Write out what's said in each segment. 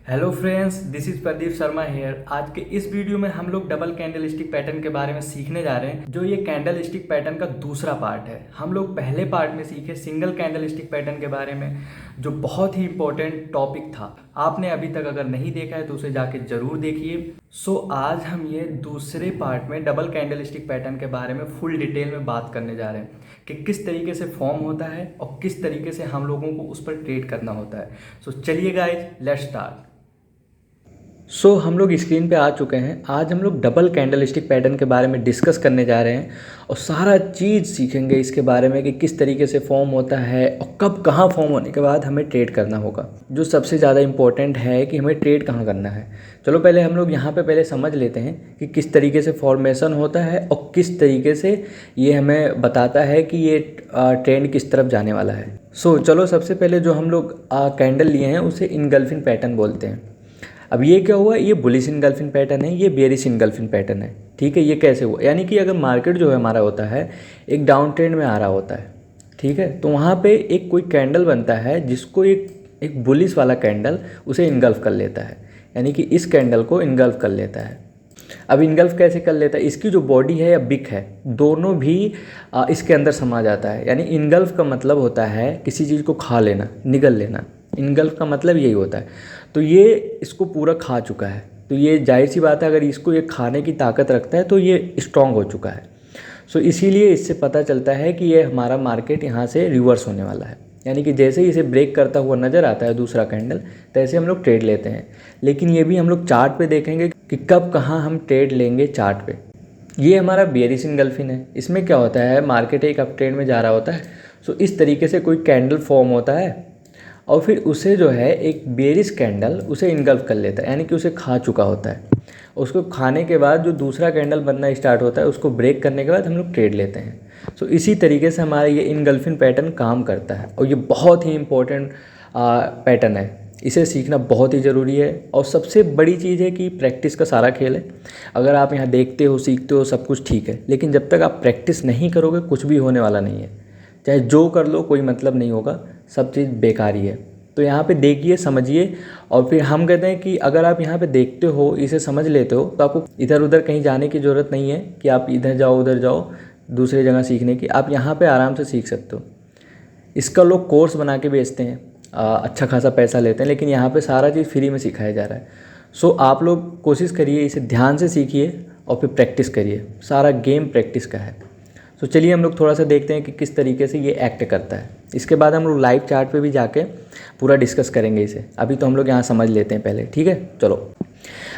Hello friends, this is Pradeep Sharma here. आज के इस वीडियो में हम लोग डबल कैंडल स्टिक पैटर्न के बारे में सीखने जा रहे हैं, जो ये कैंडल स्टिक पैटर्न का दूसरा पार्ट है। हम लोग पहले पार्ट में सीखे सिंगल कैंडल स्टिक पैटर्न के बारे में, जो बहुत ही इंपॉर्टेंट टॉपिक था। आपने अभी तक अगर नहीं देखा है तो उसे जाके जरूर देखिए। आज हम ये दूसरे पार्ट में डबल कैंडल स्टिक पैटर्न के बारे में फुल डिटेल में बात करने जा रहे हैं कि किस तरीके से फॉर्म होता है और किस तरीके से हम लोगों को उस पर ट्रेड करना होता है। चलिए गाइज, लेट्स स्टार्ट। हम लोग स्क्रीन पे आ चुके हैं। आज हम लोग डबल कैंडल स्टिक पैटर्न के बारे में डिस्कस करने जा रहे हैं और सारा चीज़ सीखेंगे इसके बारे में कि किस तरीके से फॉर्म होता है और कब कहाँ फॉर्म होने के बाद हमें ट्रेड करना होगा। जो सबसे ज़्यादा इम्पोर्टेंट है कि हमें ट्रेड कहाँ करना है। चलो पहले हम लोग यहाँ पे पहले समझ लेते हैं कि किस तरीके से फॉर्मेशन होता है और किस तरीके से ये हमें बताता है कि ये ट्रेंड किस तरफ जाने वाला है। चलो सबसे पहले जो हम लोग कैंडल लिए हैं उसे इनगल्फिंग पैटर्न बोलते हैं। अब ये क्या हुआ, ये बुलिश इनगल्फिंग पैटर्न है, ये बेरिश इनगल्फिंग पैटर्न है। ठीक है, ये कैसे हुआ, यानी कि अगर मार्केट जो है हमारा होता है एक डाउन ट्रेंड में आ रहा होता है, ठीक है, तो वहाँ पे एक कोई कैंडल बनता है जिसको एक बुलिश वाला कैंडल उसे इनगल्फ कर लेता है, यानी कि इस कैंडल को इनगल्फ कर लेता है। अब इनगल्फ कैसे कर लेता है, इसकी जो बॉडी है या बिक है दोनों भी इसके अंदर समा जाता है। यानी इनगल्फ का मतलब होता है किसी चीज़ को खा लेना, निगल लेना। इनगल्फ का मतलब यही होता है। तो ये इसको पूरा खा चुका है, तो ये जाहिर सी बात है अगर इसको ये खाने की ताकत रखता है तो ये स्ट्रांग हो चुका है। इसीलिए इससे पता चलता है कि ये हमारा मार्केट यहाँ से रिवर्स होने वाला है। यानी कि जैसे ही इसे ब्रेक करता हुआ नज़र आता है दूसरा कैंडल, तैसे हम लोग ट्रेड लेते हैं। लेकिन ये भी हम लोग चार्ट पे देखेंगे कि कब कहाँ हम ट्रेड लेंगे चार्ट पे। ये हमारा बेरिश इनगल्फिंग है। इसमें क्या होता है, मार्केट एक अप ट्रेंड में जा रहा होता है, इस तरीके से कोई कैंडल फॉर्म होता है और फिर उसे जो है एक बेरिश कैंडल उसे इनगल्फ कर लेता है, यानी कि उसे खा चुका होता है। उसको खाने के बाद जो दूसरा कैंडल बनना स्टार्ट होता है उसको ब्रेक करने के बाद हम लोग ट्रेड लेते हैं। इसी तरीके से हमारा ये इनगल्फिंग पैटर्न काम करता है और ये बहुत ही इम्पोर्टेंट पैटर्न है। इसे सीखना बहुत ही ज़रूरी है और सबसे बड़ी चीज़ है कि प्रैक्टिस का सारा खेल है। अगर आप यहाँ देखते हो, सीखते हो, सब कुछ ठीक है, लेकिन जब तक आप प्रैक्टिस नहीं करोगे कुछ भी होने वाला नहीं है। चाहे जो कर लो कोई मतलब नहीं होगा, सब चीज़ बेकार ही है। तो यहाँ पे देखिए, समझिए, और फिर हम कहते हैं कि अगर आप यहाँ पे देखते हो, इसे समझ लेते हो, तो आपको इधर उधर कहीं जाने की ज़रूरत नहीं है कि आप इधर जाओ उधर जाओ दूसरी जगह सीखने की। आप यहाँ पे आराम से सीख सकते हो। इसका लोग कोर्स बना के बेचते हैं, अच्छा खासा पैसा लेते हैं, लेकिन यहाँ पे सारा चीज़ फ्री में सिखाया जा रहा है। आप लोग कोशिश करिए, इसे ध्यान से सीखिए और फिर प्रैक्टिस करिए। सारा गेम प्रैक्टिस का है। चलिए हम लोग थोड़ा सा देखते हैं कि किस तरीके से ये एक्ट करता है। इसके बाद हम लोग लाइव चार्ट पे भी जाके पूरा डिस्कस करेंगे इसे। अभी तो हम लोग यहाँ समझ लेते हैं पहले, ठीक है। चलो,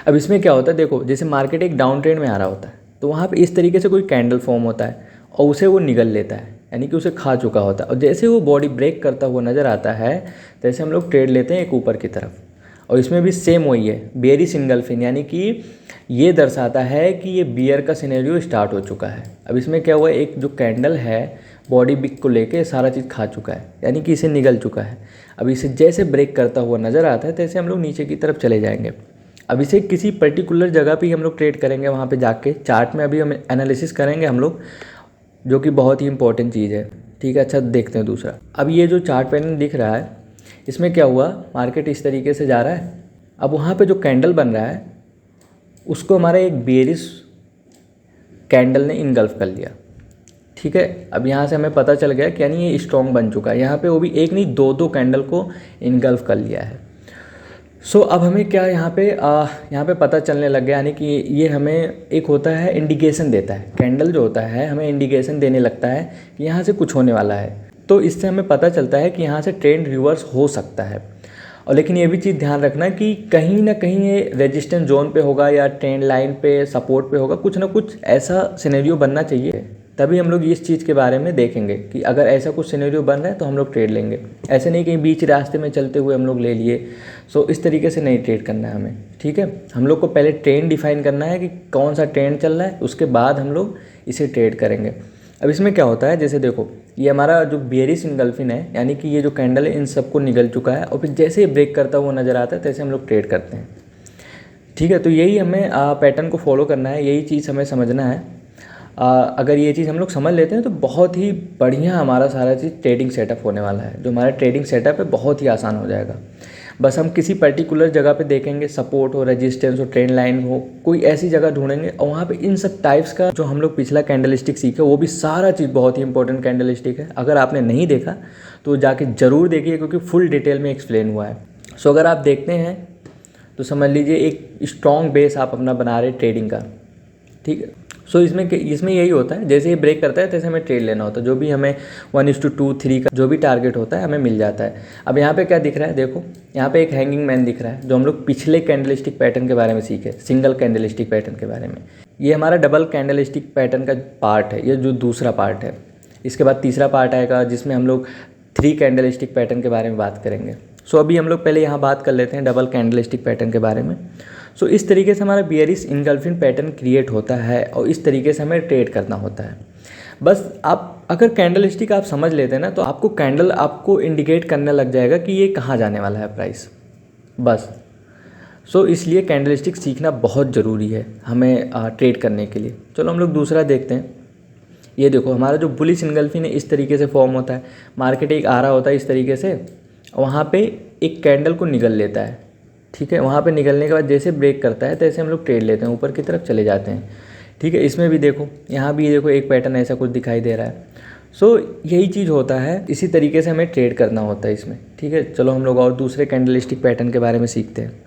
अब इसमें क्या होता है, देखो, जैसे मार्केट एक डाउन ट्रेंड में आ रहा होता है तो वहाँ पे इस तरीके से कोई कैंडल फॉर्म होता है और उसे वो निगल लेता है, यानी कि उसे खा चुका होता है। और जैसे वो बॉडी ब्रेक करता हुआ नज़र आता है तैसे हम लोग ट्रेड लेते हैं एक ऊपर की तरफ। और इसमें भी सेम वही है, बेरिश इनगल्फिंग, यानी कि ये दर्शाता है कि ये बियर का सिनेरियो स्टार्ट हो चुका है। अब इसमें क्या हुआ, एक जो कैंडल है बॉडी बिक को लेके सारा चीज़ खा चुका है, यानी कि इसे निगल चुका है। अब इसे जैसे ब्रेक करता हुआ नज़र आता है तैसे हम लोग नीचे की तरफ चले जाएंगे। अब इसे किसी पर्टिकुलर जगह पे ही हम लोग ट्रेड करेंगे, वहाँ पे जाके चार्ट में अभी हम एनालिसिस करेंगे हम लोग, जो कि बहुत ही इंपॉर्टेंट चीज़ है, ठीक है। अच्छा, देखते हैं दूसरा। अब ये जो चार्ट पैटर्न दिख रहा है, इसमें क्या हुआ, मार्केट इस तरीके से जा रहा है। अब वहाँ पे जो कैंडल बन रहा है उसको हमारा एक बेरिश कैंडल ने इनगल्फ कर लिया, ठीक है। अब यहाँ से हमें पता चल गया कि यानी ये स्ट्रॉन्ग बन चुका है। यहाँ पे वो भी एक नहीं, दो कैंडल को इनगल्फ कर लिया है। अब हमें क्या यहाँ पे पता चलने लग गया, यानी कि ये हमें एक होता है इंडिकेशन देता है। कैंडल जो होता है हमें इंडिकेशन देने लगता है कि यहाँ से कुछ होने वाला है। तो इससे हमें पता चलता है कि यहाँ से ट्रेंड रिवर्स हो सकता है। और लेकिन ये भी चीज़ ध्यान रखना कि कहीं ना कहीं ये रेजिस्टेंस जोन पे होगा या ट्रेंड लाइन पे, सपोर्ट पे होगा, कुछ ना कुछ ऐसा सिनेरियो बनना चाहिए, तभी हम लोग इस चीज़ के बारे में देखेंगे कि अगर ऐसा कुछ सिनेरियो बन रहा है तो हम लोग ट्रेड लेंगे। ऐसे नहीं कहीं बीच रास्ते में चलते हुए हम लोग ले लिए। इस तरीके से नहीं ट्रेड करना है हमें, ठीक है। हम लोग को पहले ट्रेंड डिफाइन करना है कि कौन सा ट्रेंड चल रहा है, उसके बाद हम लोग इसे ट्रेड करेंगे। अब इसमें क्या होता है, जैसे देखो, ये हमारा जो बेरिश इनगल्फिंग है, यानी कि ये जो कैंडल है इन सबको निगल चुका है और फिर जैसे ही ब्रेक करता हुआ नज़र आता है तैसे हम लोग ट्रेड करते हैं, ठीक है। तो यही हमें पैटर्न को फॉलो करना है, यही चीज़ हमें समझना है। अगर ये चीज़ हम लोग समझ लेते हैं तो बहुत ही बढ़िया हमारा सारा चीज़ ट्रेडिंग सेटअप होने वाला है। जो हमारा ट्रेडिंग सेटअप है बहुत ही आसान हो जाएगा। बस हम किसी पर्टिकुलर जगह पे देखेंगे, सपोर्ट हो, रेजिस्टेंस हो, ट्रेंड लाइन हो, कोई ऐसी जगह ढूंढेंगे और वहाँ पे इन सब टाइप्स का जो हम लोग पिछला कैंडलस्टिक सीखे वो भी सारा चीज़ बहुत ही इंपॉर्टेंट कैंडलस्टिक है। अगर आपने नहीं देखा तो जाके ज़रूर देखिए क्योंकि फुल डिटेल में एक्सप्लेन हुआ है। सो अगर आप देखते हैं तो समझ लीजिए एक स्ट्रॉन्ग बेस आप अपना बना रहे ट्रेडिंग का, ठीक है। सो इसमें यही होता है, जैसे ये ब्रेक करता है तैसे हमें ट्रेड लेना होता है, जो भी हमें 1:2 3 का जो भी टारगेट होता है हमें मिल जाता है। अब यहाँ पे क्या दिख रहा है, देखो यहाँ पे एक हैंगिंग मैन दिख रहा है जो हम लोग पिछले कैंडलस्टिक पैटर्न के बारे में सीखे, सिंगल कैंडलस्टिक पैटर्न के बारे में। ये हमारा डबल कैंडलस्टिक पैटर्न का पार्ट है, ये जो दूसरा पार्ट है। इसके बाद तीसरा पार्ट आएगा जिसमें हम लोग 3 कैंडलस्टिक पैटर्न के बारे में बात करेंगे। सो अभी हम लोग पहले यहाँ बात कर लेते हैं डबल कैंडलस्टिक पैटर्न के बारे में। सो इस तरीके से हमारा बियरिश इनगल्फिंग पैटर्न क्रिएट होता है और इस तरीके से हमें ट्रेड करना होता है। बस आप अगर कैंडलस्टिक आप समझ लेते हैं ना तो आपको कैंडल आपको इंडिकेट करने लग जाएगा कि ये कहाँ जाने वाला है प्राइस, बस। सो इसलिए कैंडलस्टिक सीखना बहुत ज़रूरी है हमें ट्रेड करने के लिए। चलो हम लोग दूसरा देखते हैं। ये देखो हमारा जो बुलिश इनगल्फिंग है इस तरीके से फॉर्म होता है। मार्केट एक आ रहा होता है इस तरीके से, वहाँ पे एक कैंडल को निगल लेता है, ठीक है। वहाँ पे निकलने के बाद जैसे ब्रेक करता है तैसे हम लोग ट्रेड लेते हैं, ऊपर की तरफ चले जाते हैं, ठीक है। इसमें भी देखो, यहाँ भी देखो एक पैटर्न ऐसा कुछ दिखाई दे रहा है। सो यही चीज़ होता है, इसी तरीके से हमें ट्रेड करना होता है इसमें, ठीक है। चलो हम लोग और दूसरे कैंडलस्टिक पैटर्न के बारे में सीखते हैं।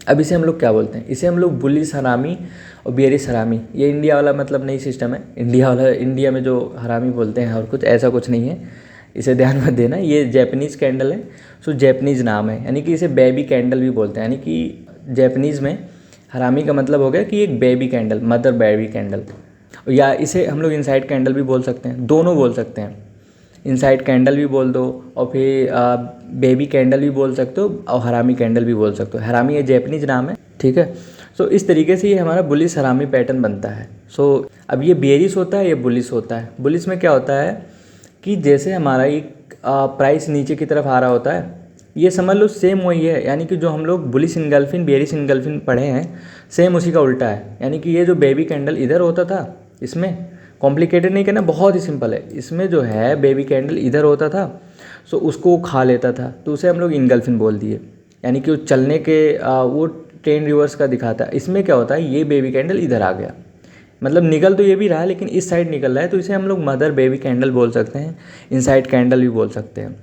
अब इसे हम लोग क्या बोलते हैं, इसे हम लोग बुलिश हरामी और बियरिश हरामी, ये इंडिया वाला मतलब नई सिस्टम है, इंडिया में जो हरामी बोलते हैं और कुछ ऐसा कुछ नहीं है, इसे ध्यान मत देना। ये जैपनीज़ कैंडल है, सो जैपनीज़ नाम है, यानी कि इसे बेबी कैंडल भी बोलते हैं। यानी कि जैपनीज़ में हरामी का मतलब हो गया कि एक baby candle, mother baby candle, या इसे हम लोग इनसाइड कैंडल भी बोल सकते हैं, दोनों बोल सकते हैं। इनसाइड कैंडल भी बोल दो और फिर बेबी कैंडल भी बोल सकते हो और हरामी कैंडल भी बोल सकते हो। हरामी ये जैपनीज नाम है, ठीक है। सो इस तरीके से ये हमारा बुलिश हरामी पैटर्न बनता है। सो अब ये बेयरिश होता है, ये बुलिश होता है। बुलिश में क्या होता है कि जैसे हमारा एक प्राइस नीचे की तरफ आ रहा होता है, ये समझ लो सेम वही है, यानी कि जो हम लोग बुलिश इनगल्फिंग बेयरिश इनगल्फिंग पढ़े हैं सेम उसी का उल्टा है। यानी कि ये जो बेबी कैंडल इधर होता था, इसमें कॉम्प्लिकेटेड नहीं करना, बहुत ही सिंपल है। इसमें जो है बेबी कैंडल इधर होता था, सो उसको खा लेता था, तो उसे हम लोग इनगल्फिंग बोल दिए, यानी कि वो चलने के वो ट्रेंड रिवर्स का दिखाता है। इसमें क्या होता है, ये बेबी कैंडल इधर आ गया, मतलब निकल तो ये भी रहा है लेकिन इस साइड निकल रहा है, तो इसे हम लोग मदर बेबी कैंडल बोल सकते हैं, इनसाइड कैंडल भी बोल सकते हैं।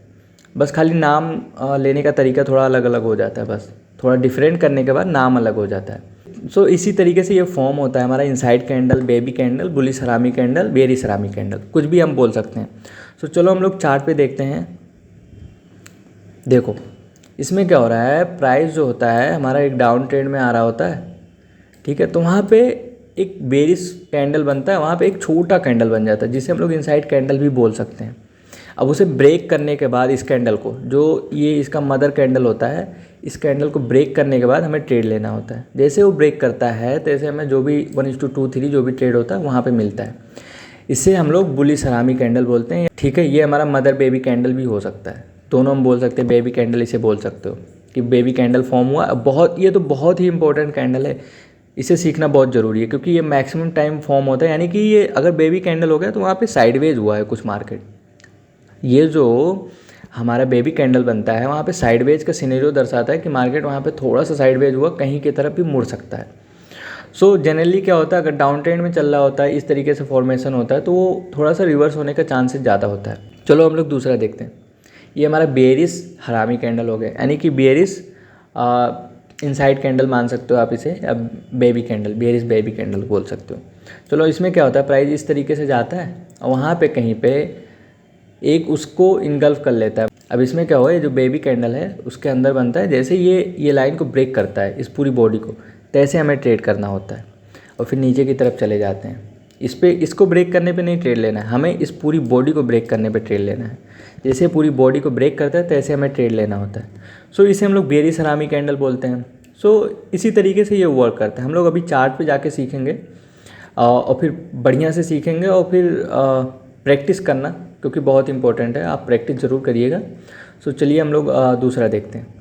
बस खाली नाम लेने का तरीका थोड़ा अलग अलग हो जाता है, बस थोड़ा डिफरेंट करने के बाद नाम अलग हो जाता है। सो इसी तरीके से ये फॉर्म होता है हमारा inside candle, baby candle, bullish हरामी कैंडल, बेयरिश हरामी कैंडल, कुछ भी हम बोल सकते हैं। सो चलो हम लोग चार्ट पे देखते हैं। देखो इसमें क्या हो रहा है, प्राइस जो होता है हमारा एक डाउन ट्रेंड में आ रहा होता है, ठीक है। तो वहाँ पे एक बेयरिश कैंडल बनता है, वहाँ पे एक छोटा कैंडल बन जाता है जिसे हम लोग इनसाइड कैंडल भी बोल सकते हैं। अब उसे ब्रेक करने के बाद इस कैंडल को, जो ये इसका मदर कैंडल होता है, इस कैंडल को ब्रेक करने के बाद हमें ट्रेड लेना होता है। जैसे वो ब्रेक करता है तैसे हमें जो भी 1:2 3 जो भी ट्रेड होता है वहाँ पे मिलता है। इससे हम लोग बुलिश हरामी कैंडल बोलते हैं, ठीक है। ये हमारा मदर बेबी कैंडल भी हो सकता है, दोनों हम बोल सकते हैं। बेबी कैंडल इसे बोल सकते हो कि बेबी कैंडल फॉर्म हुआ। ये तो बहुत ही इंपॉर्टेंट कैंडल है, इसे सीखना बहुत ज़रूरी है क्योंकि ये मैक्सिमम टाइम फॉर्म होता है। यानी कि ये अगर बेबी कैंडल हो गया तो वहाँ पे साइडवेज हुआ है कुछ मार्केट। ये जो हमारा बेबी कैंडल बनता है वहाँ पे साइडवेज का सिनेरियो दर्शाता है कि मार्केट वहाँ पे थोड़ा सा साइडवेज हुआ, कहीं की तरफ भी मुड़ सकता है। सो जनरली क्या होता है, अगर डाउन ट्रेंड में चल रहा होता है, इस तरीके से फॉर्मेशन होता है, तो वो थोड़ा सा रिवर्स होने का चांसेस ज़्यादा होता है। चलो हम लोग दूसरा देखते हैं। ये हमारा बेयरिश हरामी कैंडल हो गया, यानी कि बेयरिश इनसाइड कैंडल मान सकते हो आप इसे, अब baby candle, bearish baby candle बोल सकते हो। चलो इसमें क्या होता है, प्राइस इस तरीके से जाता है और वहाँ पे कहीं पे एक उसको इनगल्फ कर लेता है। अब इसमें क्या हुआ, ये जो बेबी कैंडल है उसके अंदर बनता है, जैसे ये लाइन को ब्रेक करता है, इस पूरी बॉडी को, तैसे हमें ट्रेड करना होता है और फिर नीचे की तरफ चले जाते हैं। इसको ब्रेक करने पे नहीं ट्रेड लेना है, हमें इस पूरी बॉडी को ब्रेक करने पे ट्रेड लेना है। जैसे पूरी बॉडी को ब्रेक करता है तैसे हमें ट्रेड लेना होता है। सो इसे हम लोग बेयरिश हरामी कैंडल बोलते हैं। सो इसी तरीके से ये वर्क करता है। हम लोग अभी चार्ट पे जाके सीखेंगे और फिर बढ़िया से सीखेंगे और फिर प्रैक्टिस करना, क्योंकि बहुत इंपॉर्टेंट है, आप प्रैक्टिस ज़रूर करिएगा। सो चलिए हम लोग दूसरा देखते हैं।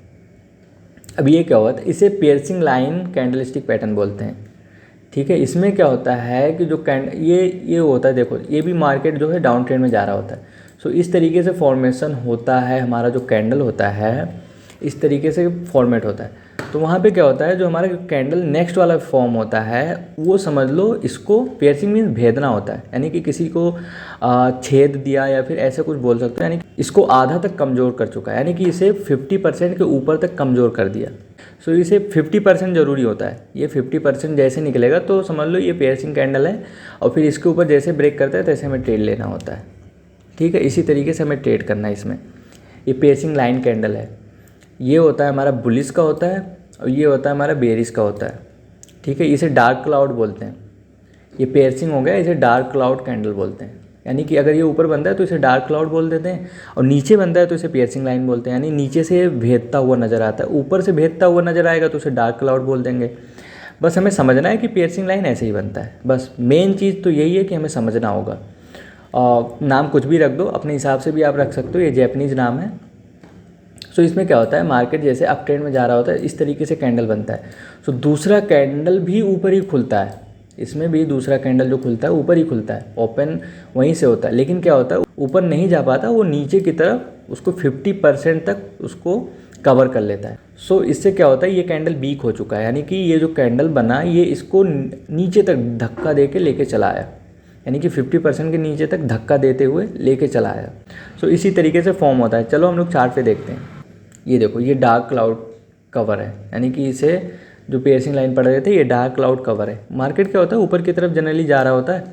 अब ये क्या हुआ था, इसे पियर्सिंग लाइन कैंडलस्टिक पैटर्न बोलते हैं, ठीक है। इसमें क्या होता है कि जो ये होता है, देखो ये भी मार्केट जो है डाउन ट्रेंड में जा रहा होता है। सो इस तरीके से फॉर्मेशन होता है हमारा जो कैंडल होता है, इस तरीके से फॉर्मेट होता है। तो वहाँ पे क्या होता है, जो हमारा कैंडल नेक्स्ट वाला फॉर्म होता है वो समझ लो इसको पियर्सिंग मीन्स भेदना होता है, यानी कि किसी को छेद दिया या फिर ऐसे कुछ बोल सकते हैं, यानी कि इसको आधा तक कमज़ोर कर चुका है, यानी कि इसे 50% के ऊपर तक कमज़ोर कर दिया। सो इसे 50% ज़रूरी होता है। ये 50% जैसे निकलेगा तो समझ लो ये पियर्सिंग कैंडल है, और फिर इसके ऊपर जैसे ब्रेक करता है तैसे हमें ट्रेड लेना होता है। ठीक है, इसी तरीके से हमें ट्रेड करना है इसमें। ये पियर्सिंग लाइन कैंडल है, ये होता है हमारा बुलिश का होता है, और ये होता है हमारा बेरिश का होता है। ठीक है, इसे डार्क क्लाउड बोलते हैं। ये पियर्सिंग हो गया, इसे डार्क क्लाउड कैंडल बोलते हैं। यानी कि अगर ये ऊपर बनता है तो इसे डार्क क्लाउड बोल देते हैं, और नीचे बनता है तो इसे पियर्सिंग लाइन बोलते हैं। यानी नीचे से भेदता हुआ नज़र आता है, ऊपर से भेदता हुआ नज़र आएगा तो उसे डार्क क्लाउड बोल देंगे। बस हमें समझना है कि पियर्सिंग लाइन ऐसे ही बनता है। बस मेन चीज़ तो यही है कि हमें समझना होगा। और नाम कुछ भी रख दो, अपने हिसाब से भी आप रख सकते हो, ये जैपनीज़ नाम है। सो इसमें क्या होता है, मार्केट जैसे अप ट्रेंड में जा रहा होता है इस तरीके से कैंडल बनता है। सो दूसरा कैंडल भी ऊपर ही खुलता है, इसमें भी दूसरा कैंडल जो खुलता है ऊपर ही खुलता है, ओपन वहीं से होता है। लेकिन क्या होता है, ऊपर नहीं जा पाता, वो नीचे की तरफ उसको 50% तक उसको कवर कर लेता है। सो इससे क्या होता है, ये कैंडल वीक हो चुका है, यानी कि ये जो कैंडल बना ये इसको नीचे तक धक्का दे के लेके चला आया, यानी कि 50% के नीचे तक धक्का देते हुए लेके चला आया। सो इसी तरीके से फॉर्म होता है। चलो हम लोग चार्ट पे देखते हैं। ये देखो, ये डार्क क्लाउड कवर है, यानी कि इसे जो पियर्सिंग लाइन पढ़ रहे थे ये डार्क क्लाउड कवर है। मार्केट क्या होता है, ऊपर की तरफ जनरली जा रहा होता है,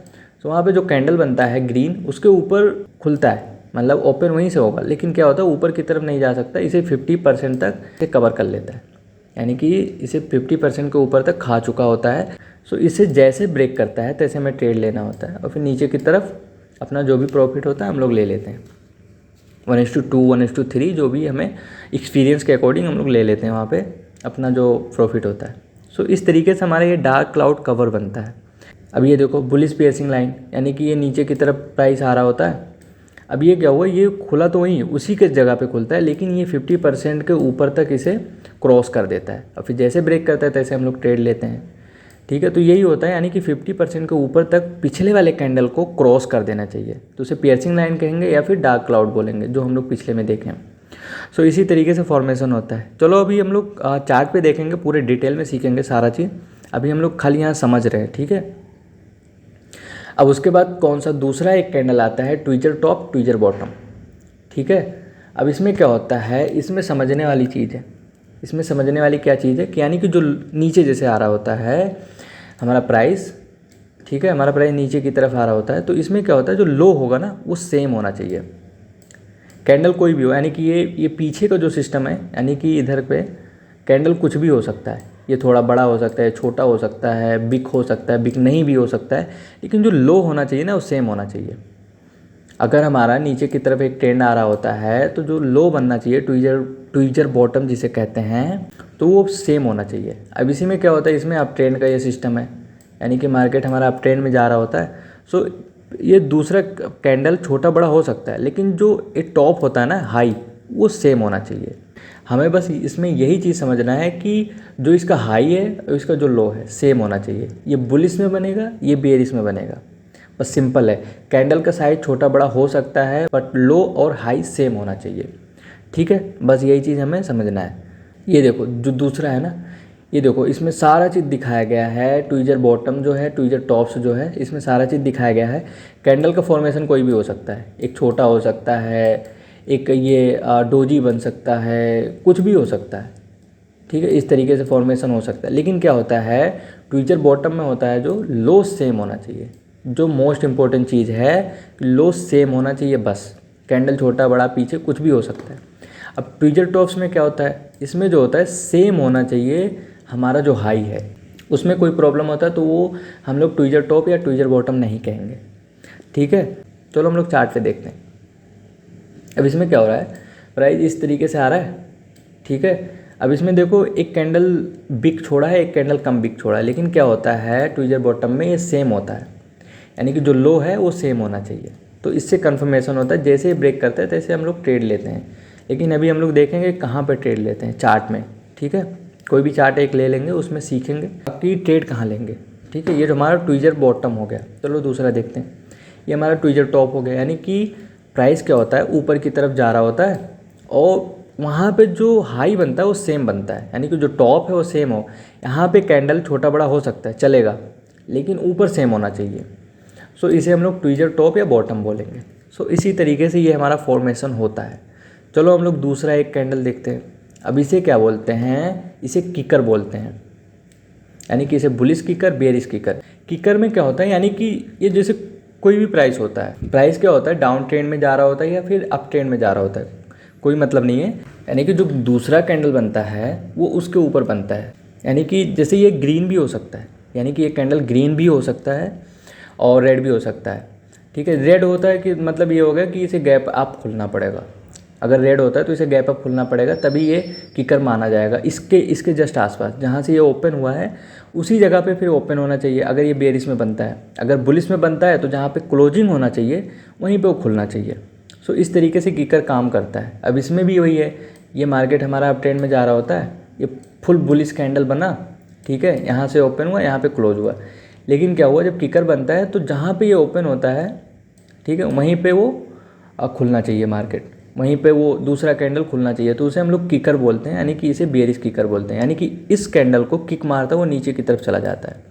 तो वहाँ पे जो कैंडल बनता है ग्रीन उसके ऊपर खुलता है, मतलब ओपन वहीं से होगा। लेकिन क्या होता है, ऊपर की तरफ नहीं जा सकता, इसे 50% तक से कवर कर लेता है, यानी कि इसे 50% के ऊपर तक खा चुका होता है। सो इसे जैसे ब्रेक करता है तैसे हमें ट्रेड लेना होता है, और फिर नीचे की तरफ अपना जो भी प्रॉफिट होता है हम लोग ले लेते हैं। 1:2, 1:3 जो भी हमें एक्सपीरियंस के अकॉर्डिंग हम लोग ले लेते हैं वहाँ पे अपना जो प्रॉफिट होता है। सो इस तरीके से हमारा ये डार्क क्लाउड कवर बनता है। अब ये देखो बुलिश पियर्सिंग लाइन, यानी कि ये नीचे की तरफ प्राइस आ रहा होता है। अब ये क्या हुआ, ये खुला तो वहीं उसी के जगह पे खुलता है, लेकिन ये 50% के ऊपर तक इसे क्रॉस कर देता है, और फिर जैसे ब्रेक करता है तैसे हम लोग ट्रेड लेते हैं। ठीक है, तो यही होता है, यानी कि 50% के ऊपर तक पिछले वाले कैंडल को क्रॉस कर देना चाहिए, तो उसे पियर्सिंग लाइन कहेंगे या फिर डार्क क्लाउड बोलेंगे, जो हम लोग पिछले में देखें। सो इसी तरीके से फॉर्मेशन होता है। चलो अभी हम लोग चार्ट पे देखेंगे, पूरे डिटेल में सीखेंगे सारा चीज़। अभी हम लोग खाली यहाँ समझ रहे हैं, ठीक है। अब उसके बाद कौन सा दूसरा एक कैंडल आता है, ट्विजर टॉप ट्विजर बॉटम। ठीक है, अब इसमें क्या होता है, इसमें समझने वाली चीज़ है। इसमें समझने वाली क्या चीज़ है कि यानी कि जो नीचे जैसे आ रहा होता है हमारा प्राइस, ठीक है, हमारा प्राइस नीचे की तरफ आ रहा होता है, तो इसमें क्या होता है, जो लो होगा ना वो सेम होना चाहिए, कैंडल कोई भी हो। यानी कि ये पीछे का जो सिस्टम है, यानी कि इधर पे कैंडल कुछ भी हो सकता है, ये थोड़ा बड़ा हो सकता है, छोटा हो सकता है, बिग हो सकता है, बिग नहीं भी हो सकता है, लेकिन जो लो होना चाहिए ना वो सेम होना चाहिए। अगर हमारा नीचे की तरफ एक ट्रेंड आ रहा होता है तो जो लो बनना चाहिए, ट्विजर बॉटम जिसे कहते हैं, तो वो सेम होना चाहिए। अब इसी में क्या होता है, इसमें अप ट्रेंड का ये सिस्टम है, यानी कि मार्केट हमारा अप ट्रेंड में जा रहा होता है। सो ये दूसरा कैंडल छोटा बड़ा हो सकता है, लेकिन जो एक टॉप होता है ना हाई, वो सेम होना चाहिए। हमें बस इसमें यही चीज़ समझना है कि जो इसका हाई है और इसका जो लो है सेम होना चाहिए। ये बुलिश में बनेगा, ये बेरिश में बनेगा, बस सिंपल है। कैंडल का साइज छोटा बड़ा हो सकता है, बट लो और हाई सेम होना चाहिए। ठीक है, बस यही चीज़ हमें समझना है। ये देखो जो दूसरा है ना, ये देखो इसमें सारा चीज़ दिखाया गया है। ट्विजर बॉटम जो है, ट्विजर टॉप्स जो है, इसमें सारा चीज़ दिखाया गया है। कैंडल का फॉर्मेशन कोई भी हो सकता है, एक छोटा हो सकता है, एक ये डोजी बन सकता है, कुछ भी हो सकता है। ठीक है, इस तरीके से फॉर्मेशन हो सकता है। लेकिन क्या होता है, ट्विजर बॉटम में होता है जो लो सेम होना चाहिए। जो मोस्ट इम्पॉर्टेंट चीज़ है, लो सेम होना चाहिए बस। कैंडल छोटा बड़ा पीछे कुछ भी हो सकता है। अब ट्विजर टॉप्स में क्या होता है, इसमें जो होता है सेम होना चाहिए हमारा जो हाई है। उसमें कोई प्रॉब्लम होता है तो वो हम लोग ट्विजर टॉप या ट्विजर बॉटम नहीं कहेंगे। ठीक है, चलो हम लोग चार्ट पे देखते हैं। अब इसमें क्या हो रहा है, प्राइस इस तरीके से आ रहा है। ठीक है, अब इसमें देखो एक कैंडल बिग छोड़ा है, एक कैंडल कम बिग छोड़ा है, लेकिन क्या होता है ट्विजर बॉटम में ये सेम होता है, यानी कि जो लो है वो सेम होना चाहिए। तो इससे कन्फर्मेशन होता है, जैसे ही ब्रेक करता है तैसे हम लोग ट्रेड लेते हैं। लेकिन अभी हम लोग देखेंगे कहाँ पर ट्रेड लेते हैं, चार्ट में। ठीक है, कोई भी चार्ट एक ले लेंगे, उसमें सीखेंगे कि ट्रेड कहाँ लेंगे। ठीक है, ये जो हमारा ट्विजर बॉटम हो गया। चलो दूसरा देखते हैं, ये हमारा ट्विजर टॉप हो गया। यानी कि प्राइस क्या होता है, ऊपर की तरफ जा रहा होता है और वहाँ पे जो हाई बनता है वो सेम बनता है, यानी कि जो टॉप है वो सेम हो। यहाँ पे कैंडल छोटा बड़ा हो सकता है, चलेगा, लेकिन ऊपर सेम होना चाहिए। सो इसे हम लोग ट्वीजर टॉप या बॉटम बोलेंगे। सो इसी तरीके से ये हमारा फॉर्मेशन होता है। चलो हम लोग दूसरा एक कैंडल देखते हैं। अब इसे क्या बोलते हैं, इसे किकर बोलते हैं, यानी कि इसे bullish kicker, bearish kicker. Kicker में क्या होता है, यानी कि ये जैसे कोई भी प्राइस होता है, प्राइस क्या होता है, डाउन ट्रेंड में जा रहा होता है या फिर अप ट्रेंड में जा रहा होता है, कोई मतलब नहीं है। यानी कि जो दूसरा कैंडल बनता है वो उसके ऊपर बनता है। यानी कि जैसे ये ग्रीन भी हो सकता है, यानी कि ये कैंडल ग्रीन भी हो सकता है और रेड भी हो सकता है। ठीक है, रेड होता है कि मतलब ये हो गया कि इसे गैप अप खुलना पड़ेगा। अगर रेड होता है तो इसे गैप अप खुलना पड़ेगा, तभी ये किकर माना जाएगा। इसके जस्ट आसपास जहाँ से ये ओपन हुआ है उसी जगह पे फिर ओपन होना चाहिए अगर ये बेयरिश में बनता है। अगर बुलिश में बनता है तो जहाँ पे क्लोजिंग होना चाहिए वहीं पे वो खुलना चाहिए। सो इस तरीके से किकर काम करता है। अब इसमें भी वही है, ये मार्केट हमारा अप ट्रेंड में जा रहा होता है, ये फुल बुलिश कैंडल बना, ठीक है, यहाँ से ओपन हुआ, यहाँ पे क्लोज हुआ। लेकिन क्या हुआ, जब किकर बनता है तो जहाँ पे ये ओपन होता है, ठीक है, वहीं पे वो खुलना चाहिए मार्केट, वहीं पे वो दूसरा कैंडल खुलना चाहिए। तो उसे हम लोग किकर बोलते हैं, यानी कि इसे बेयरिश किकर बोलते हैं। यानी कि इस कैंडल को किक मारता है वो नीचे की तरफ चला जाता है,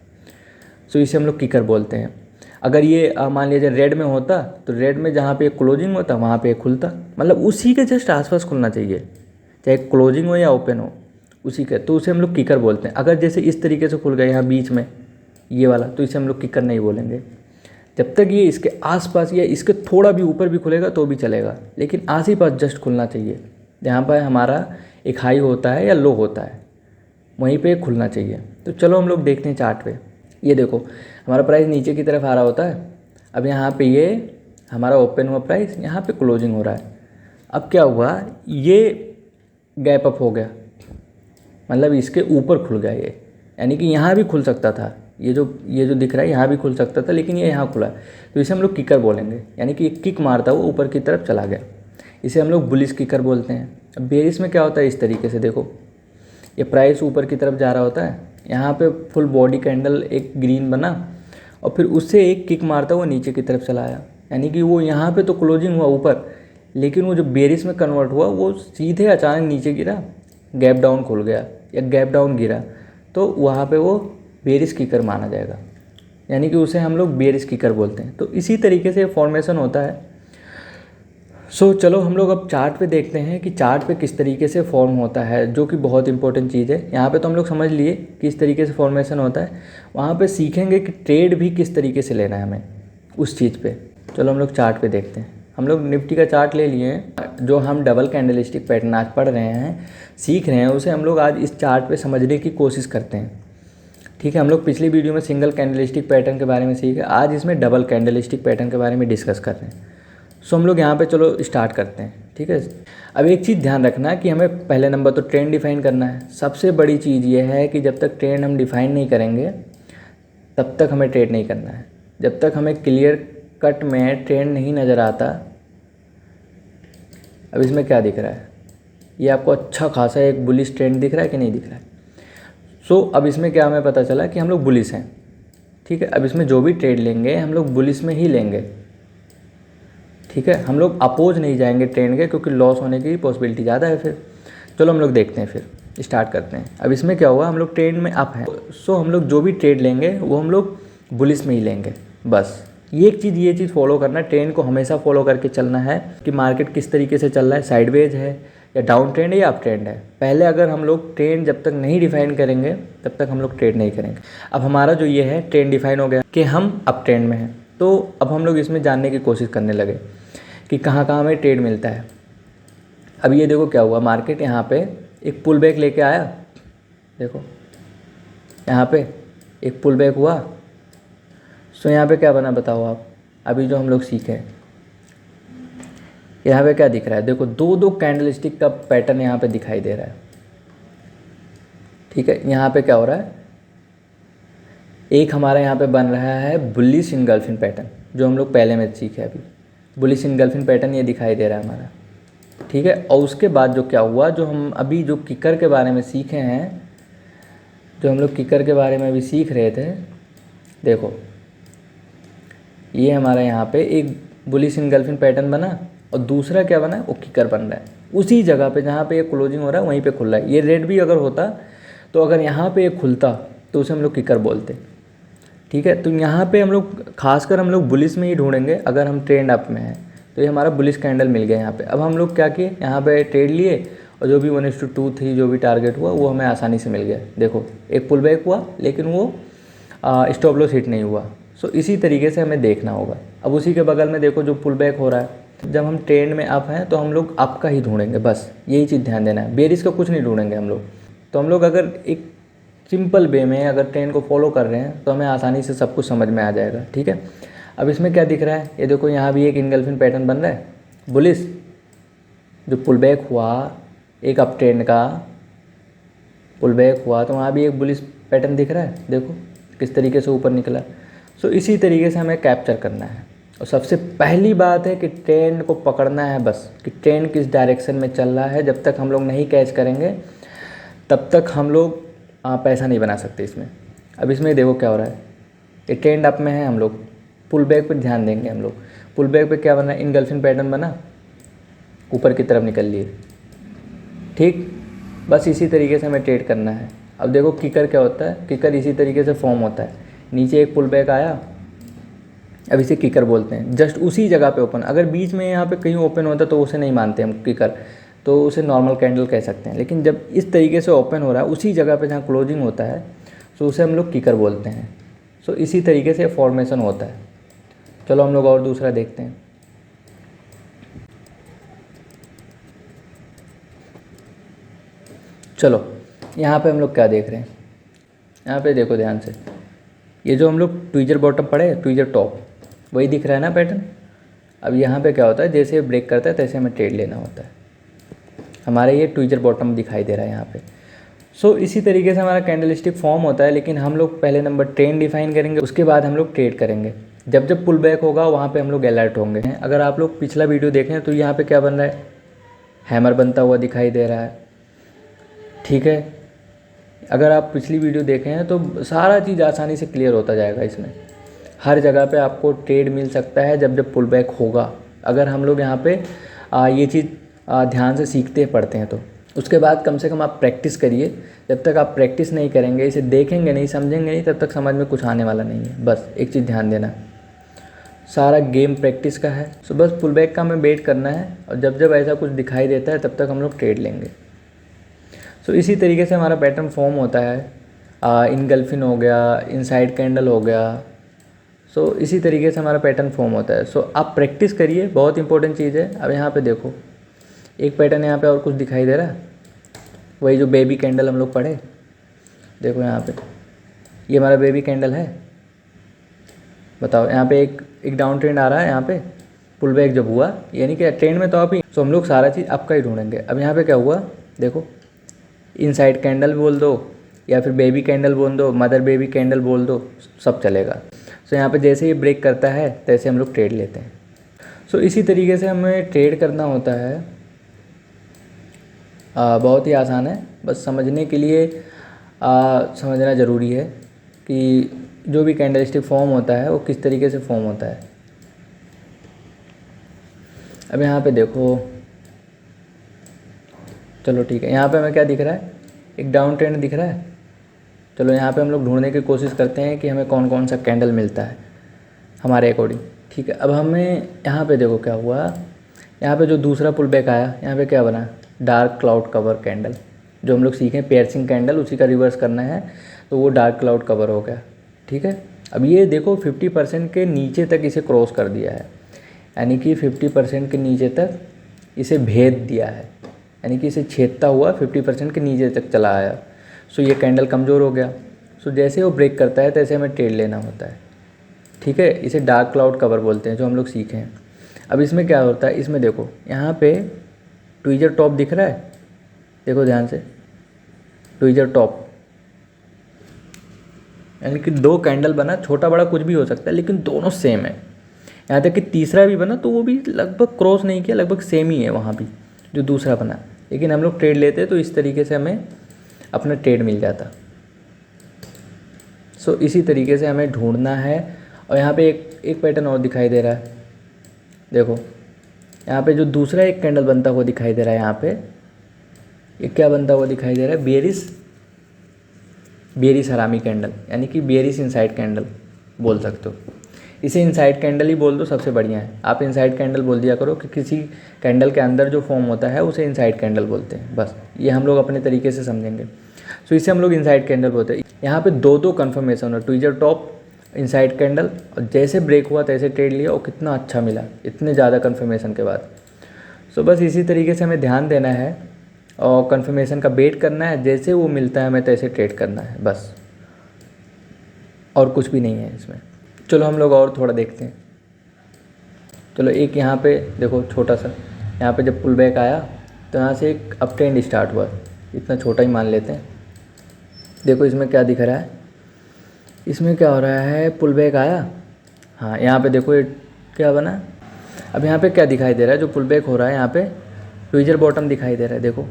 सो इसे हम लोग किकर बोलते हैं। अगर ये मान लीजिए रेड में होता तो रेड में जहाँ पे क्लोजिंग होता वहाँ पे खुलता, मतलब उसी के जस्ट आसपास खुलना चाहिए, चाहे क्लोजिंग हो या ओपन हो उसी के, तो उसे हम लोग किकर बोलते हैं। अगर जैसे इस तरीके से खुल गया यहाँ बीच में ये वाला, तो इसे हम लोग किकर नहीं बोलेंगे। जब तक ये इसके आसपास या इसके थोड़ा भी ऊपर भी खुलेगा तो भी चलेगा, लेकिन आस ही पास जस्ट खुलना चाहिए। जहाँ पर हमारा एक हाई होता है या लो होता है वहीं पे खुलना चाहिए। तो चलो हम लोग देखते हैं चार्ट पे। ये देखो हमारा प्राइस नीचे की तरफ आ रहा होता है, अब यहाँ पे ये हमारा ओपन हुआ प्राइस, यहाँ पे क्लोजिंग हो रहा है। अब क्या हुआ, ये गैप अप हो गया, मतलब इसके ऊपर खुल गया ये, यानी कि यहाँ भी खुल सकता था, ये जो दिख रहा है यहाँ भी खुल सकता था, लेकिन ये यहाँ खुला है, तो इसे हम लोग किकर बोलेंगे। यानी कि किक मारता वो ऊपर की तरफ चला गया, इसे हम लोग बुलिश किकर बोलते हैं। अब बेयरिश में क्या होता है, इस तरीके से देखो, ये प्राइस ऊपर की तरफ जा रहा होता है, यहाँ पे फुल बॉडी कैंडल एक ग्रीन बना और फिर उससे एक किक मारता वो नीचे की तरफ चला आया। यानी कि वो यहाँ पे तो क्लोजिंग हुआ ऊपर, लेकिन वो जो बेयरिश में कन्वर्ट हुआ वो सीधे अचानक नीचे गिरा, गैप डाउन खुल गया या गैप डाउन गिरा, तो वहाँ पे वो बेयरिश किकर माना जाएगा, यानी कि उसे हम लोग बेयरिश किकर बोलते हैं। तो इसी तरीके से फॉर्मेशन होता है। सो चलो हम लोग अब चार्ट पे देखते हैं कि चार्ट पे किस तरीके से फॉर्म होता है, जो कि बहुत इंपॉर्टेंट चीज़ है। यहाँ पे तो हम लोग समझ लिए किस तरीके से फॉर्मेशन होता है, वहाँ पे सीखेंगे कि ट्रेड भी किस तरीके से लेना है हमें उस चीज़ पे। चलो हम लोग चार्ट पे देखते हैं। हम लोग निफ्टी का चार्ट ले लिए हैं, जो हम डबल कैंडलस्टिक पैटर्न आज पढ़ रहे हैं, सीख रहे हैं, उसे हम लोग आज इस चार्ट पर समझने की कोशिश करते हैं। ठीक है, हम लोग पिछली वीडियो में सिंगल कैंडलस्टिक पैटर्न के बारे में सीखे, आज इसमें डबल कैंडलस्टिक पैटर्न के बारे में डिस्कस कर रहे हैं। सो हम लोग यहाँ पे चलो स्टार्ट करते हैं। ठीक है, अब एक चीज़ ध्यान रखना कि हमें पहले नंबर तो ट्रेंड डिफाइन करना है। सबसे बड़ी चीज़ ये है कि जब तक ट्रेंड हम डिफाइन नहीं करेंगे तब तक हमें ट्रेड नहीं करना है। जब तक हमें क्लियर कट में ट्रेंड नहीं नज़र आता। अब इसमें क्या दिख रहा है, ये आपको अच्छा खासा एक बुलिश ट्रेंड दिख रहा है कि नहीं दिख रहा है। सो अब इसमें क्या हमें पता चला कि हम लोग बुलिश हैं। ठीक है, अब इसमें जो भी ट्रेड लेंगे हम लोग बुलिश में ही लेंगे। ठीक है, हम लोग अपोज नहीं जाएंगे ट्रेंड के, क्योंकि लॉस होने की पॉसिबिलिटी ज़्यादा है फिर। चलो हम लोग देखते हैं, फिर स्टार्ट करते हैं। अब इसमें क्या हुआ, हम लोग ट्रेंड में अप हैं, सो हम लोग जो भी ट्रेड लेंगे वो हम लोग बुलिश में ही लेंगे। बस ये चीज़ फॉलो करना है, ट्रेंड को हमेशा फॉलो करके चलना है कि मार्केट किस तरीके से चल रहा है, साइडवेज है या डाउन ट्रेंड है या अप ट्रेंड है। पहले अगर हम लोग ट्रेंड जब तक नहीं डिफाइन करेंगे तब तक हम लोग ट्रेड नहीं करेंगे। अब हमारा जो ये है ट्रेंड डिफाइन हो गया कि हम अप ट्रेंड में हैं, तो अब हम लोग इसमें जानने की कोशिश करने लगे कि कहाँ कहाँ हमें ट्रेड मिलता है। अब ये देखो क्या हुआ, मार्केट यहाँ पे एक पुल बैक लेके आया, देखो यहाँ पे एक पुल बैक हुआ। सो यहाँ पे क्या बना बताओ आप, अभी जो हम लोग सीखे यहाँ पे क्या दिख रहा है, देखो दो कैंडलस्टिक का पैटर्न यहाँ पे दिखाई दे रहा है। ठीक है, यहाँ पे क्या हो रहा है, एक हमारा यहाँ पे बन रहा है बुलिश इनगल्फिंग पैटर्न, जो हम लोग पहले में सीखे। अभी बुलिश इनगल्फिंग पैटर्न ये दिखाई दे रहा है हमारा। ठीक है, और उसके बाद जो क्या हुआ, जो हम अभी जो किकर के बारे में सीखे हैं, जो हम लोग किकर के बारे में अभी सीख रहे थे, देखो ये हमारा यहाँ पे एक बुलिश इनगल्फिंग पैटर्न बना, और दूसरा क्या बना है, वो किकर बन रहा है उसी जगह पे जहाँ पे ये क्लोजिंग हो रहा है वहीं पे खुल रहा है। ये रेड भी अगर होता तो अगर यहाँ पे ये खुलता तो उसे हम लोग किकर बोलते। ठीक है, तो यहाँ पे हम लोग खासकर हम लोग बुलिश में ही ढूंढेंगे। अगर हम ट्रेंड अप में हैं तो ये हमारा बुलिश कैंडल मिल गया यहाँ पे। अब हम लोग क्या किए, यहाँ पे ट्रेड लिए और जो भी 1:2 3 जो भी टारगेट हुआ वो हमें आसानी से मिल गया। देखो एक पुल बैक हुआ लेकिन वो स्टॉप लॉस हिट नहीं हुआ। सो इसी तरीके से हमें देखना होगा। अब उसी के बगल में देखो जो पुल बैक हो रहा है, जब हम ट्रेंड में अप हैं तो हम लोग अप का ही ढूंढेंगे, बस यही चीज़ ध्यान देना है। बेरिश का कुछ नहीं ढूंढेंगे हम लोग। तो हम लोग अगर एक सिंपल वे में अगर ट्रेंड को फॉलो कर रहे हैं तो हमें आसानी से सब कुछ समझ में आ जाएगा। ठीक है, अब इसमें क्या दिख रहा है, ये देखो यहाँ भी एक इनगल्फिंग पैटर्न बन रहा है बुलिश, जो पुल बैक हुआ एक अप ट्रेंड का पुल बैक हुआ तो वहाँ भी एक बुलिश पैटर्न दिख रहा है, देखो किस तरीके से ऊपर निकला। सो इसी तरीके से हमें कैप्चर करना है। और सबसे पहली बात है कि ट्रेंड को पकड़ना है, बस कि ट्रेंड किस डायरेक्शन में चल रहा है। जब तक हम लोग नहीं कैच करेंगे तब तक हम लोग पैसा नहीं बना सकते इसमें। अब इसमें देखो क्या हो रहा है, ये ट्रेंड अप में है, हम लोग पुल बैक पर ध्यान देंगे। हम लोग पुल बैक पे क्या बना, इनगल्फिंग पैटर्न बना, ऊपर की तरफ निकल लिए। ठीक, बस इसी तरीके से हमें ट्रेड करना है। अब देखो किकर क्या होता है, किकर इसी तरीके से फॉर्म होता है। नीचे एक पुल बैक आया, अब इसे किकर बोलते हैं। जस्ट उसी जगह पे ओपन, अगर बीच में यहाँ पे कहीं ओपन होता तो उसे नहीं मानते हम किकर, तो उसे नॉर्मल कैंडल कह सकते हैं। लेकिन जब इस तरीके से ओपन हो रहा है उसी जगह पे जहाँ क्लोजिंग होता है तो उसे हम लोग किकर बोलते हैं। सो इसी तरीके से फॉर्मेशन होता है। चलो हम लोग और दूसरा देखते हैं। चलो यहाँ पे हम लोग क्या देख रहे हैं, यहाँ पे देखो ध्यान से, ये जो हम लोग ट्विजर बॉटम पढ़े, ट्विजर टॉप, वही दिख रहा है ना पैटर्न। अब यहाँ पे क्या होता है, जैसे ब्रेक करता है तैसे हमें ट्रेड लेना होता है। हमारा ये ट्विजर बॉटम दिखाई दे रहा है यहाँ पे। सो इसी तरीके से हमारा कैंडलस्टिक फॉर्म होता है। लेकिन हम लोग पहले नंबर ट्रेंड डिफाइन करेंगे, उसके बाद हम लोग ट्रेड करेंगे। जब जब पुल बैक होगा वहाँ पे हम लोग अलर्ट होंगे। अगर आप लोग पिछला वीडियो देखें तो यहाँ पे क्या बन रहा है, हैमर बनता हुआ दिखाई दे रहा है। ठीक है, अगर आप पिछली वीडियो देखें हैं तो सारा चीज़ आसानी से क्लियर होता जाएगा। इसमें हर जगह पे आपको ट्रेड मिल सकता है जब जब पुल बैक होगा। अगर हम लोग यहाँ पे ये चीज़ ध्यान से सीखते पढ़ते हैं तो उसके बाद कम से कम आप प्रैक्टिस करिए। जब तक आप प्रैक्टिस नहीं करेंगे, इसे देखेंगे नहीं, समझेंगे नहीं, तब तक समझ में कुछ आने वाला नहीं है। बस एक चीज़ ध्यान देना, सारा गेम प्रैक्टिस का है। सो बस पुल बैक का हमें वेट करना है और जब जब ऐसा कुछ दिखाई देता है तब तक हम लोग ट्रेड लेंगे। सो इसी तरीके से हमारा पैटर्न फॉर्म होता है। इनगल्फिन हो गया, इनसाइड कैंडल हो गया। सो इसी तरीके से हमारा पैटर्न फॉर्म होता है। सो आप प्रैक्टिस करिए, बहुत इंपॉर्टेंट चीज़ है। अब यहाँ पे देखो एक पैटर्न यहाँ पे और कुछ दिखाई दे रहा है, वही जो बेबी कैंडल हम लोग पढ़े। देखो यहाँ पे ये हमारा बेबी कैंडल है। बताओ यहाँ पे एक डाउन ट्रेंड आ रहा है, यहाँ पे पुल बैक जब हुआ, यानी कि ट्रेंड में तो आप ही। सो हम लोग सारा चीज़ आपका ही ढूंढेंगे। अब यहाँ पे क्या हुआ देखो, इनसाइड कैंडल बोल दो या फिर बेबी कैंडल बोल दो, मदर बेबी कैंडल बोल दो, सब चलेगा। सो यहाँ पे जैसे ही ब्रेक करता है तैसे हम लोग ट्रेड लेते हैं। सो इसी तरीके से हमें ट्रेड करना होता है। बहुत ही आसान है, बस समझने के लिए समझना ज़रूरी है कि जो भी कैंडलस्टिक फॉर्म होता है वो किस तरीके से फॉर्म होता है। अब यहाँ पे देखो, चलो ठीक है, यहाँ पे हमें क्या दिख रहा है, एक डाउन ट्रेंड दिख रहा है। चलो यहाँ पे हम लोग ढूंढने की कोशिश करते हैं कि हमें कौन कौन सा कैंडल मिलता है हमारे अकॉर्डिंग। ठीक है, अब हमें यहाँ पे देखो क्या हुआ, यहाँ पे जो दूसरा पुल बैक आया, यहाँ पे क्या बना, डार्क क्लाउड कवर कैंडल। जो हम लोग सीखें पेयर्सिंग कैंडल, उसी का रिवर्स करना है, तो वो डार्क क्लाउड कवर हो गया। ठीक है, अब ये देखो 50% के नीचे तक इसे क्रॉस कर दिया है, यानी कि 50% के नीचे तक इसे भेद दिया है, यानी कि इसे छेदता हुआ 50% के नीचे तक चला आया। सो ये कैंडल कमज़ोर हो गया। सो जैसे वो ब्रेक करता है तैसे हमें ट्रेड लेना होता है। ठीक है, इसे डार्क क्लाउड कवर बोलते हैं, जो हम लोग सीखे हैं। अब इसमें क्या होता है, इसमें देखो यहाँ पे ट्विजर टॉप दिख रहा है, देखो ध्यान से, ट्विजर टॉप, यानी कि दो कैंडल बना, छोटा बड़ा कुछ भी हो सकता है लेकिन दोनों सेम है। यहाँ तक कि तीसरा भी बना तो वो भी लगभग क्रॉस नहीं किया, लगभग सेम ही है वहाँ भी जो दूसरा बना। लेकिन हम लोग ट्रेड लेते तो इस तरीके से हमें अपना ट्रेड मिल जाता। सो इसी तरीके से हमें ढूंढना है। और यहाँ पे एक पैटर्न और दिखाई दे रहा है, देखो यहाँ पे जो दूसरा एक कैंडल बनता हुआ दिखाई दे रहा है, यहाँ पे ये क्या बनता हुआ दिखाई दे रहा है, बेरिस हरामी कैंडल, यानी कि बेरिस इनसाइड कैंडल बोल सकते हो। इसे इनसाइड कैंडल ही बोल दो, सबसे बढ़िया है। आप इनसाइड कैंडल बोल दिया करो कि किसी कैंडल के अंदर जो फॉर्म होता है उसे इनसाइड कैंडल बोलते हैं, बस ये हम लोग अपने तरीके से समझेंगे। सो इसे हम लोग इनसाइड कैंडल बोलते हैं। यहाँ पे दो कन्फर्मेशन है, ट्विजर टॉप इनसाइड कैंडल, और जैसे ब्रेक हुआ तैसे ट्रेड लिया और कितना अच्छा मिला इतने ज़्यादा कन्फर्मेशन के बाद। सो बस इसी तरीके से हमें ध्यान देना है और कन्फर्मेशन का वेट करना है, जैसे वो मिलता है हमें तैसे ट्रेड करना है बस, और कुछ भी नहीं है इसमें। चलो हम लोग और थोड़ा देखते हैं। चलो एक यहाँ पे देखो छोटा सा, यहाँ पे जब पुल बैक आया तो यहाँ से एक अप ट्रेंड स्टार्ट हुआ, इतना छोटा ही मान लेते हैं। देखो इसमें क्या दिख रहा है, इसमें क्या हो रहा है, पुल बैक आया, हाँ यहाँ पे देखो ये क्या बना। अब यहाँ पे क्या दिखाई दे रहा है, जो पुल बैक हो रहा है यहाँ पे ट्विजर बॉटम दिखाई दे रहा है। देखो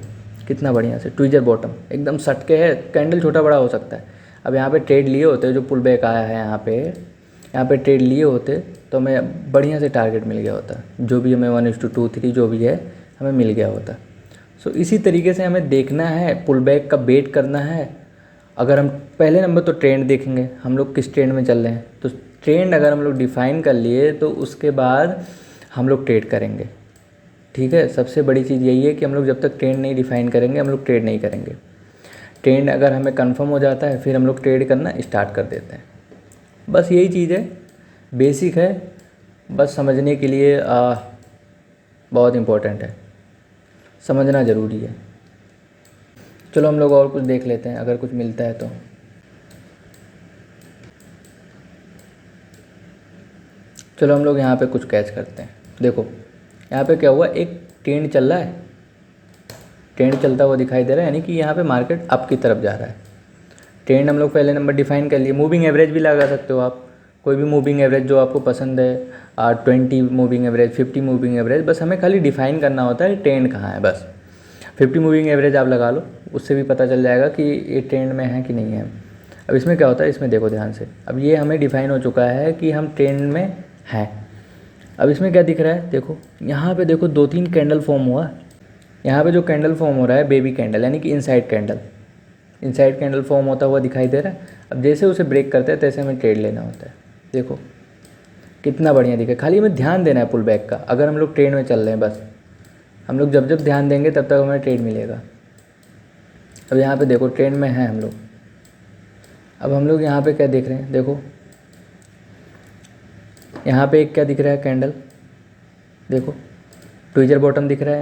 कितना बढ़िया से ट्विजर बॉटम एकदम सट के है, कैंडल छोटा बड़ा हो सकता है। अब यहाँ पे ट्रेड लिए होते, जो पुल बैक आया है यहाँ पे ट्रेड लिए होते तो हमें बढ़िया से टारगेट मिल गया होता, जो भी हमें 1:2 3 जो भी है हमें मिल गया होता। सो इसी तरीके से हमें देखना है, पुल बैक का वेट करना है। अगर हम पहले नंबर तो ट्रेंड देखेंगे, हम लोग किस ट्रेंड में चल रहे हैं, तो ट्रेंड अगर हम लोग डिफ़ाइन कर लिए तो उसके बाद हम लोग ट्रेड करेंगे। ठीक है, सबसे बड़ी चीज़ यही है कि हम लोग जब तक ट्रेंड नहीं डिफ़ाइन करेंगे हम लोग ट्रेड नहीं करेंगे। ट्रेंड अगर हमें कंफर्म हो जाता है फिर हम लोग ट्रेड करना स्टार्ट कर देते हैं। बस यही चीज़ है, बेसिक है, बस समझने के लिए बहुत इम्पोर्टेंट है, समझना ज़रूरी है। चलो हम लोग और कुछ देख लेते हैं अगर कुछ मिलता है तो। चलो हम लोग यहाँ पे कुछ कैच करते हैं। देखो यहाँ पे क्या हुआ, एक ट्रेंड चल रहा है, ट्रेंड चलता हुआ दिखाई दे रहा है, यानी कि यहाँ पे मार्केट अप की तरफ जा रहा है। ट्रेंड हम लोग पहले नंबर डिफाइन कर लिए। मूविंग एवरेज भी लगा सकते हो आप, कोई भी मूविंग एवरेज जो आपको पसंद है, 20 मूविंग एवरेज, 50 मूविंग एवरेज, बस हमें खाली डिफाइन करना होता है ट्रेंड कहाँ है बस। 50 मूविंग एवरेज आप लगा लो, उससे भी पता चल जाएगा कि ये ट्रेंड में है कि नहीं है। अब इसमें क्या होता है, इसमें देखो ध्यान से, अब ये हमें डिफाइन हो चुका है कि हम ट्रेंड में हैं। अब इसमें क्या दिख रहा है, देखो यहाँ पे देखो 2-3 कैंडल फॉर्म हुआ। यहाँ पे जो कैंडल फॉर्म हो रहा है बेबी कैंडल, यानी कि इनसाइड कैंडल फॉर्म होता हुआ दिखाई दे रहा है। अब जैसे उसे ब्रेक करते हैं तैसे हमें ट्रेड लेना होता है। देखो कितना बढ़िया दिखा, खाली हमें ध्यान देना है पुल बैक का। अगर हम लोग ट्रेड में चल रहे हैं, बस हम लोग जब जब ध्यान देंगे तब तक हमें ट्रेड मिलेगा। अब यहाँ पे देखो ट्रेड में हैं हम लोग। अब हम लोग यहाँ पे क्या देख रहे हैं, देखो यहाँ पे एक क्या दिख रहा है कैंडल, देखो ट्विजर बॉटम दिख रहा है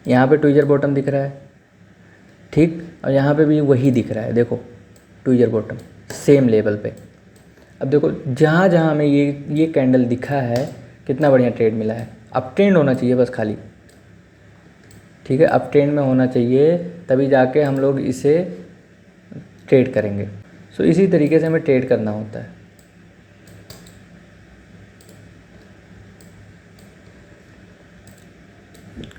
यहाँ पे ट्विजर बॉटम दिख रहा है, ठीक, और यहाँ पे भी वही दिख रहा है, देखो ट्विजर बॉटम सेम लेवल पे। अब देखो जहाँ जहाँ हमें ये कैंडल दिखा है कितना बढ़िया ट्रेड मिला है। अप ट्रेंड होना चाहिए बस खाली, ठीक है, अप ट्रेंड में होना चाहिए, तभी जाके हम लोग इसे ट्रेड करेंगे। सो इसी तरीके से हमें ट्रेड करना होता है।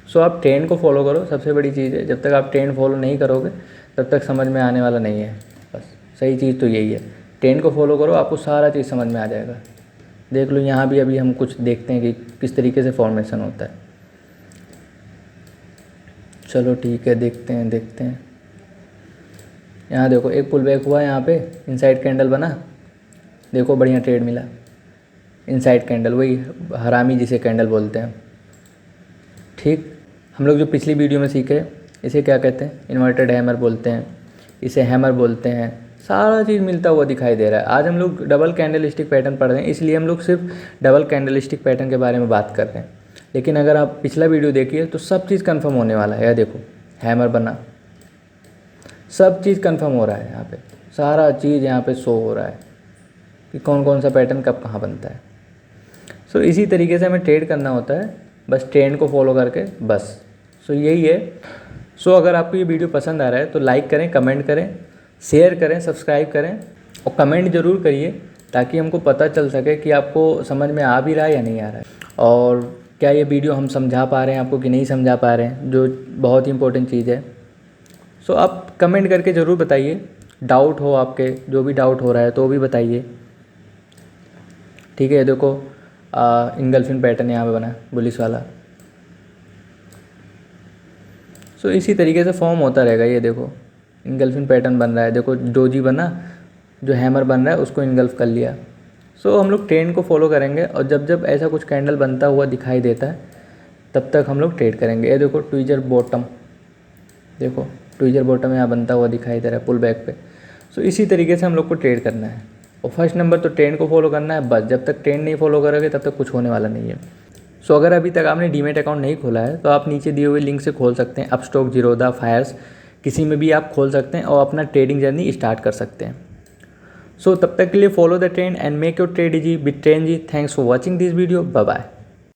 सो आप ट्रेंड को फॉलो करो, सबसे बड़ी चीज़ है। जब तक आप ट्रेंड फॉलो नहीं करोगे तब तक समझ में आने वाला नहीं है। बस सही चीज़ तो यही है, ट्रेंड को फॉलो करो, आपको सारा चीज़ समझ में आ जाएगा। देख लो यहाँ भी अभी हम कुछ देखते हैं कि किस तरीके से फॉर्मेशन होता है। चलो ठीक है, देखते हैं। यहाँ देखो एक पुल बैक हुआ, यहाँ पे इनसाइड कैंडल बना, देखो बढ़िया ट्रेड मिला। इनसाइड कैंडल वही हरामी जिसे कैंडल बोलते हैं, ठीक। हम लोग जो पिछली वीडियो में सीखे इसे क्या कहते हैं, इन्वर्टेड हैमर बोलते हैं, इसे हैमर बोलते हैं। सारा चीज़ मिलता हुआ दिखाई दे रहा है। आज हम लोग डबल कैंडलस्टिक पैटर्न पढ़ रहे हैं, इसलिए हम लोग सिर्फ डबल कैंडलस्टिक पैटर्न के बारे में बात कर रहे हैं। लेकिन अगर आप पिछला वीडियो देखिए तो सब चीज़ कंफर्म होने वाला है। यह देखो हैमर बना, सब चीज़ कंफर्म हो रहा है, यहाँ पे सारा चीज़ यहाँ पे शो हो रहा है कि कौन कौन सा पैटर्न कब कहाँ बनता है। सो इसी तरीके से हमें ट्रेड करना होता है, बस ट्रेंड को फॉलो करके बस। सो यही है। सो अगर आपको ये वीडियो पसंद आ रहा है तो लाइक करें, कमेंट करें, शेयर करें, सब्सक्राइब करें और कमेंट ज़रूर करिए, ताकि हमको पता चल सके कि आपको समझ में आ भी रहा है या नहीं आ रहा है, और क्या ये वीडियो हम समझा पा रहे हैं आपको कि नहीं समझा पा रहे हैं, जो बहुत ही इंपॉर्टेंट चीज़ है। सो आप कमेंट करके ज़रूर बताइए, डाउट हो आपके, जो भी डाउट हो रहा है तो वो भी बताइए, ठीक है। देखो इंगल्फिन पैटर्न यहाँ पे बना बुलिश वाला। सो इसी तरीके से फॉर्म होता रहेगा। ये देखो इंगल्फिन पैटर्न बन रहा है, देखो डोजी बना, जो हैमर बन रहा है उसको इंगल्फ कर लिया। सो हम लोग ट्रेंड को फॉलो करेंगे और जब जब ऐसा कुछ कैंडल बनता हुआ दिखाई देता है तब तक हम लोग ट्रेड करेंगे। ये देखो ट्विजर बॉटम, देखो ट्विजर बॉटम यहाँ बनता हुआ दिखाई दे रहा है पुल बैक पे। सो इसी तरीके से हम लोग को ट्रेड करना है और फर्स्ट नंबर तो ट्रेंड को फॉलो करना है बस। जब तक ट्रेंड नहीं फॉलो करोगे तब तक कुछ होने वाला नहीं है। सो अगर अभी तक आपने डीमेट अकाउंट नहीं खोला है तो आप नीचे दिए हुए लिंक से खोल सकते हैं। अपस्टॉक, जीरोधा, फायर्स, किसी में भी आप खोल सकते हैं और अपना ट्रेडिंग जर्नी स्टार्ट कर सकते हैं। सो तब तक के लिए follow the trend and make your trade easy with trend ji. Thanks for watching this video. Bye bye.